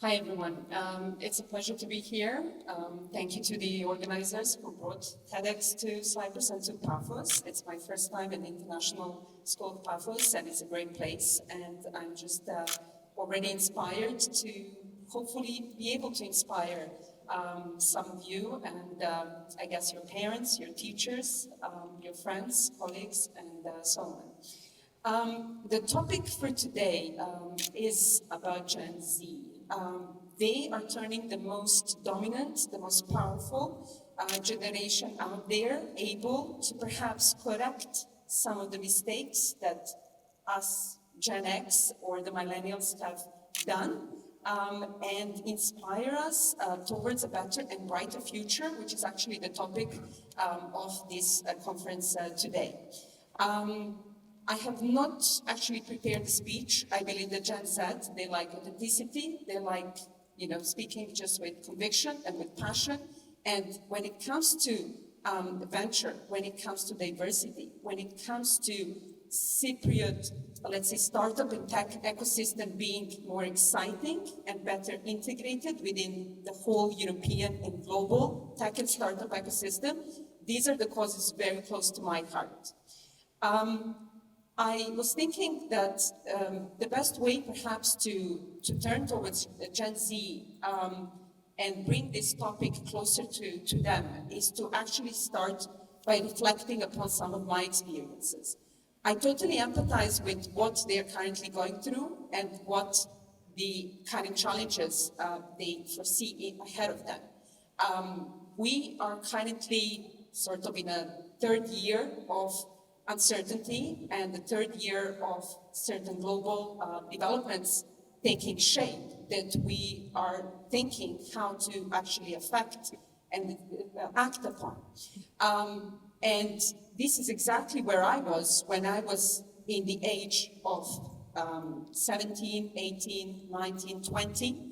Hi everyone, it's a pleasure to be here. Thank you to the organizers who brought TEDx to Cyprus and to Paphos. It's my first time in the International School of Paphos and it's a great place, and I'm just already inspired to hopefully be able to inspire some of you and I guess your parents, your teachers, your friends, colleagues, and so on. The topic for today is about Gen Z. They are turning the most dominant, the most powerful generation out there, able to perhaps correct some of the mistakes that us Gen X or the millennials have done, and inspire us towards a better and brighter future, which is actually the topic of this conference today. I have not actually prepared a speech. I believe that Gen Z, they like authenticity, they like, speaking just with conviction and with passion. And when it comes to venture, when it comes to diversity, when it comes to Cypriot, let's say, startup and tech ecosystem being more exciting and better integrated within the whole European and global tech and startup ecosystem, these are the causes very close to my heart. I was thinking that the best way perhaps to turn towards Gen Z and bring this topic closer to them is to actually start by reflecting upon some of my experiences. I totally empathize with what they're currently going through and what the kind of challenges they foresee ahead of them. We are currently sort of in a third year of uncertainty and the third year of certain global developments taking shape that we are thinking how to actually affect and act upon. And this is exactly where I was when I was in the age of 17, 18, 19, 20,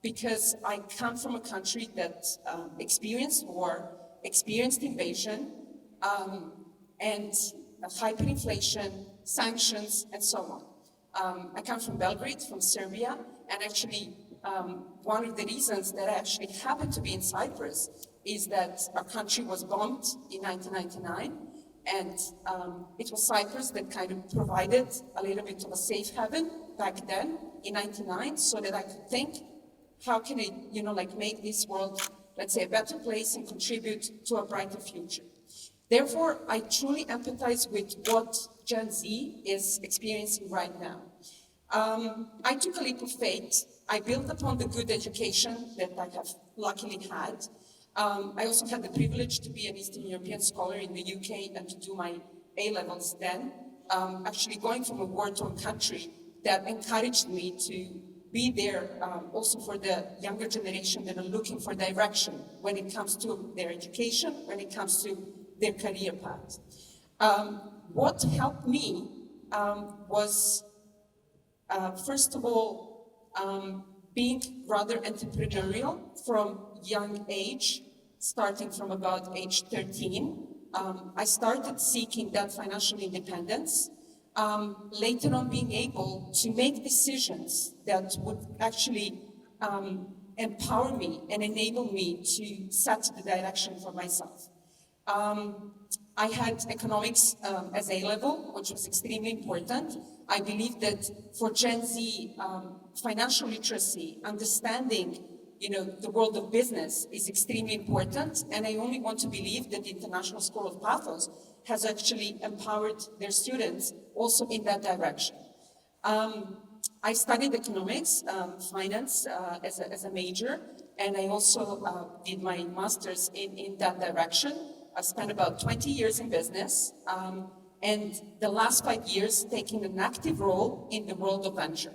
because I come from a country that experienced war, experienced invasion, and hyperinflation, sanctions, and so on. I come from Belgrade, from Serbia, and actually one of the reasons that I actually happened to be in Cyprus is that our country was bombed in 1999, and it was Cyprus that kind of provided a little bit of a safe haven back then in 99, so that I could think, how can I, make this world, let's say, a better place and contribute to a brighter future. Therefore, I truly empathize with what Gen Z is experiencing right now. I took a leap of faith. I built upon the good education that I have luckily had. I also had the privilege to be an Eastern European scholar in the UK and to do my A-levels then, actually going from a war-torn country that encouraged me to be there also for the younger generation that are looking for direction when it comes to their education, when it comes to their career path. What helped me was, first of all, being rather entrepreneurial from young age, starting from about age 13. I started seeking that financial independence, later on being able to make decisions that would actually empower me and enable me to set the direction for myself. I had economics as A-level, which was extremely important. I believe that for Gen Z, financial literacy, understanding, the world of business is extremely important, and I only want to believe that the International School of Paphos has actually empowered their students also in that direction. I studied economics, finance as a major, and I also did my master's in that direction. I spent about 20 years in business, and the last 5 years taking an active role in the world of venture.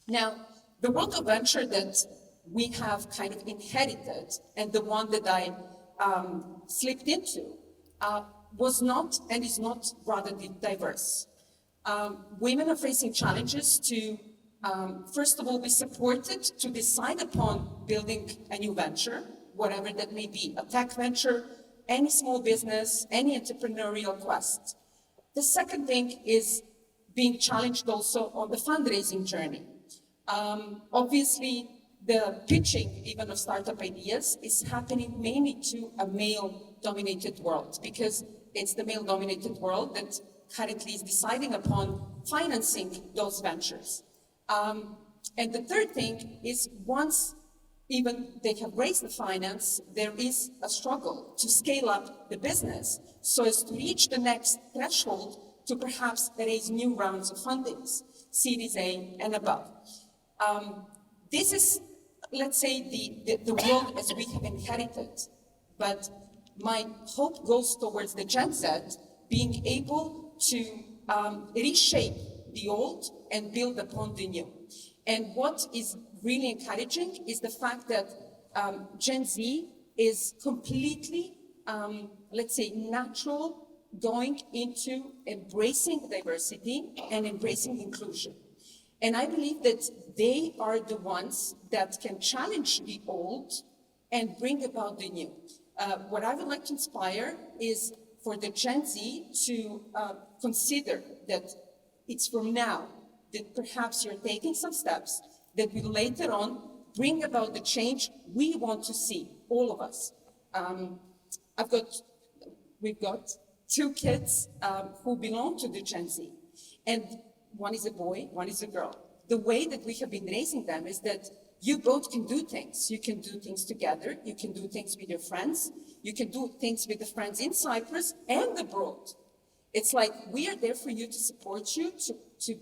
Now, the world of venture that we have kind of inherited, and the one that I slipped into, was not and is not rather diverse. Women are facing challenges to, first of all, be supported to decide upon building a new venture, whatever that may be, a tech venture, any small business, any entrepreneurial quest. The second thing is being challenged also on the fundraising journey. Obviously, the pitching even of startup ideas is happening mainly to a male-dominated world, because it's the male-dominated world that currently is deciding upon financing those ventures. And the third thing is, once even they have raised the finance, there is a struggle to scale up the business so as to reach the next threshold to perhaps raise new rounds of fundings, Series A and above. This is, let's say, the world as we have inherited. But my hope goes towards the Gen Z being able to reshape the old and build upon the new. And what is really encouraging is the fact that Gen Z is completely, let's say, natural going into embracing diversity and embracing inclusion. And I believe that they are the ones that can challenge the old and bring about the new. What I would like to inspire is for the Gen Z to consider that it's from now that perhaps you're taking some steps that will later on bring about the change we want to see, all of us. We've got two kids who belong to the Gen Z, and one is a boy, one is a girl. The way that we have been raising them is that you both can do things. You can do things together, you can do things with your friends, you can do things with the friends in Cyprus and abroad. It's like we are there for you to support you, to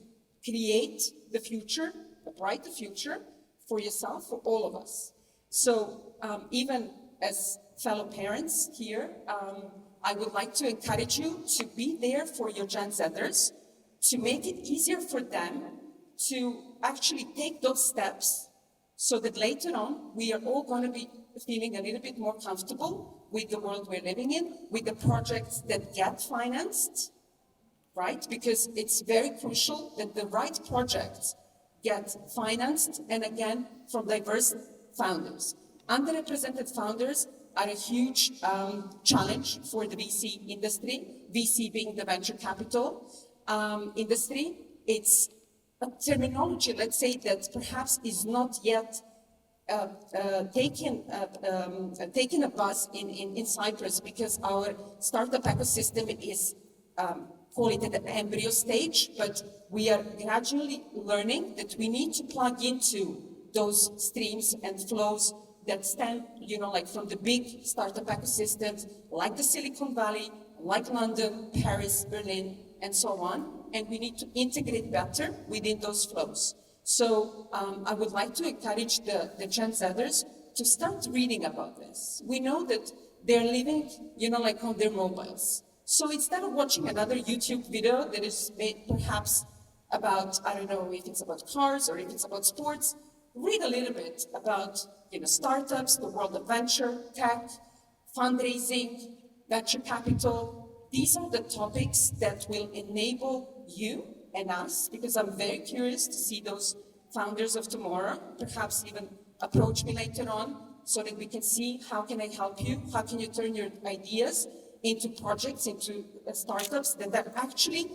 create the future, write the future for yourself, for all of us. So even as fellow parents here, I would like to encourage you to be there for your Gen Zers, to make it easier for them to actually take those steps so that later on we are all going to be feeling a little bit more comfortable with the world we're living in, with the projects that get financed, right? Because it's very crucial that the right projects get financed, and again, from diverse founders. Underrepresented founders are a huge challenge for the VC industry, VC being the venture capital industry. It's a terminology, let's say, that perhaps is not yet taking a buzz in Cyprus, because our startup ecosystem is, call it at the embryo stage, but we are gradually learning that we need to plug into those streams and flows that stem, like from the big startup ecosystems, like the Silicon Valley, like London, Paris, Berlin, and so on. And we need to integrate better within those flows. So I would like to encourage the Gen Zers to start reading about this. We know that they're living, like on their mobiles. So instead of watching another YouTube video that is made perhaps about, I don't know if it's about cars or if it's about sports, read a little bit about startups, the world of venture, tech, fundraising, venture capital. These are the topics that will enable you and us, because I'm very curious to see those founders of tomorrow, perhaps even approach me later on so that we can see how can I help you, how can you turn your ideas into projects, into startups that are actually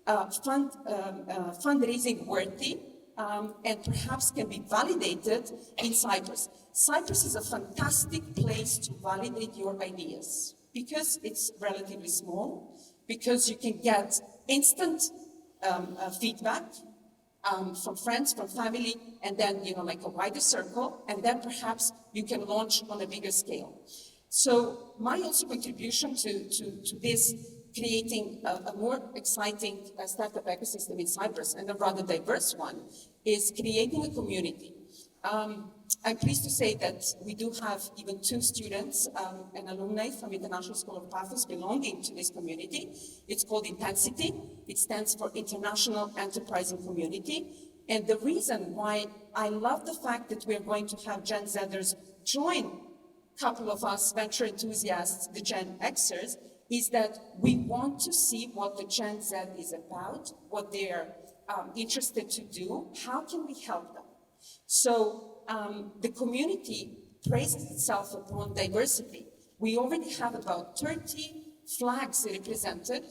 fundraising worthy and perhaps can be validated in Cyprus. Cyprus is a fantastic place to validate your ideas because it's relatively small, because you can get instant feedback from friends, from family, and then, like a wider circle, and then perhaps you can launch on a bigger scale. So my also contribution to this, creating a more exciting startup ecosystem in Cyprus, and a rather diverse one, is creating a community. I'm pleased to say that we do have even 2 students and alumni from International SchoolPaphos belonging to this community. It's called Intensity. It stands for International Enterprising Community. And the reason why I love the fact that we're going to have Gen Zers join a couple of us venture enthusiasts, the Gen Xers, is that we want to see what the Gen Z is about, what they're interested to do, how can we help them? So the community praises itself upon diversity. We already have about 30 flags represented.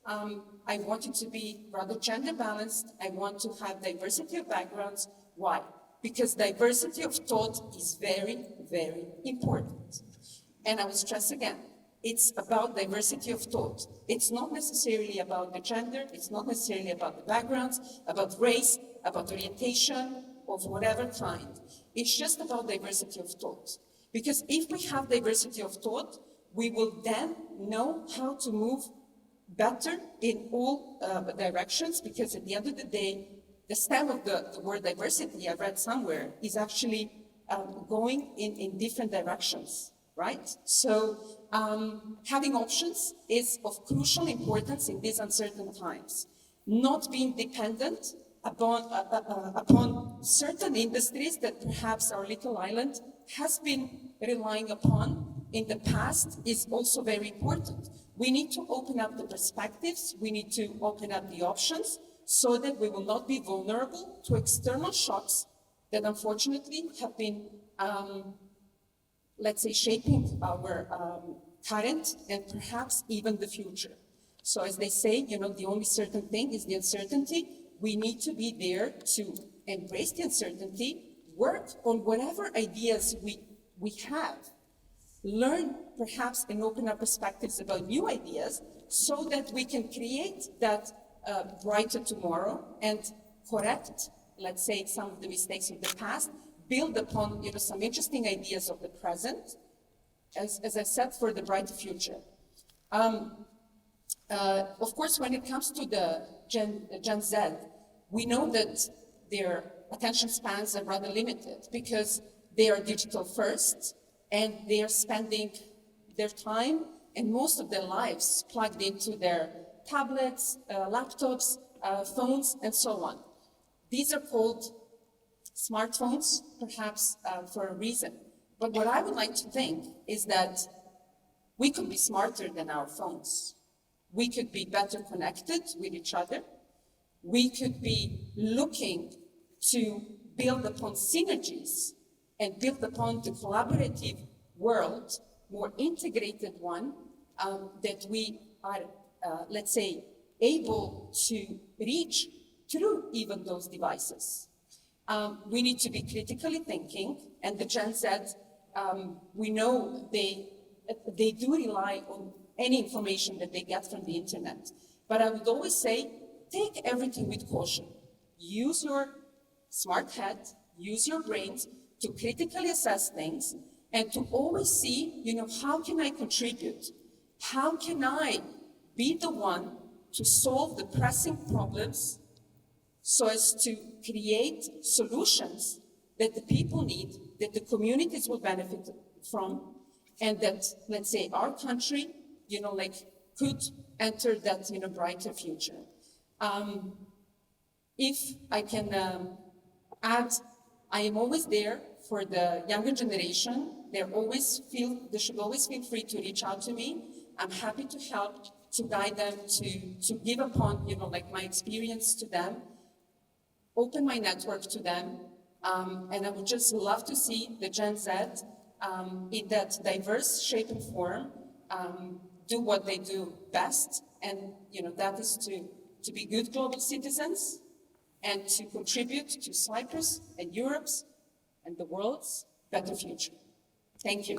I want it to be rather gender balanced. I want to have diversity of backgrounds, Why? Because diversity of thought is very, very important. And I will stress again, it's about diversity of thought. It's not necessarily about the gender, it's not necessarily about the backgrounds, about race, about orientation of whatever kind. It's just about diversity of thought. Because if we have diversity of thought, we will then know how to move better in all directions, because at the end of the day, the stem of the word diversity, I read somewhere, is actually going in different directions, right? So having options is of crucial importance in these uncertain times. Not being dependent upon certain industries that perhaps our little island has been relying upon in the past is also very important. We need to open up the perspectives, we need to open up the options so that we will not be vulnerable to external shocks that unfortunately have been, let's say, shaping our current and perhaps even the future. So as they say, the only certain thing is the uncertainty. We need to be there to embrace the uncertainty, work on whatever ideas we have, learn perhaps and open our perspectives about new ideas so that we can create that brighter tomorrow and correct, let's say, some of the mistakes of the past, build upon some interesting ideas of the present, as I said, for the brighter future. Of course, when it comes to the Gen Z, we know that their attention spans are rather limited because they are digital first and they are spending their time and most of their lives plugged into their tablets, laptops, phones, and so on. These are called smartphones, perhaps for a reason. But what I would like to think is that we could be smarter than our phones. We could be better connected with each other. We could be looking to build upon synergies and build upon the collaborative world, more integrated one, that we are, let's say, able to reach through even those devices. We need to be critically thinking, and the Gen Z, we know they do rely on any information that they get from the internet. But I would always say, take everything with caution. Use your smart head, use your brains to critically assess things and to always see, how can I contribute? How can I be the one to solve the pressing problems so as to create solutions that the people need, that the communities will benefit from, and that, let's say, our country, could enter that, brighter future. If I can add, I am always there for the younger generation. They should always feel free to reach out to me. I'm happy to help, to guide them, to give upon, my experience to them, open my network to them, and I would just love to see the Gen Z in that diverse shape and form do what they do best, and that is to be good global citizens and to contribute to Cyprus and Europe's and the world's better future. Thank you.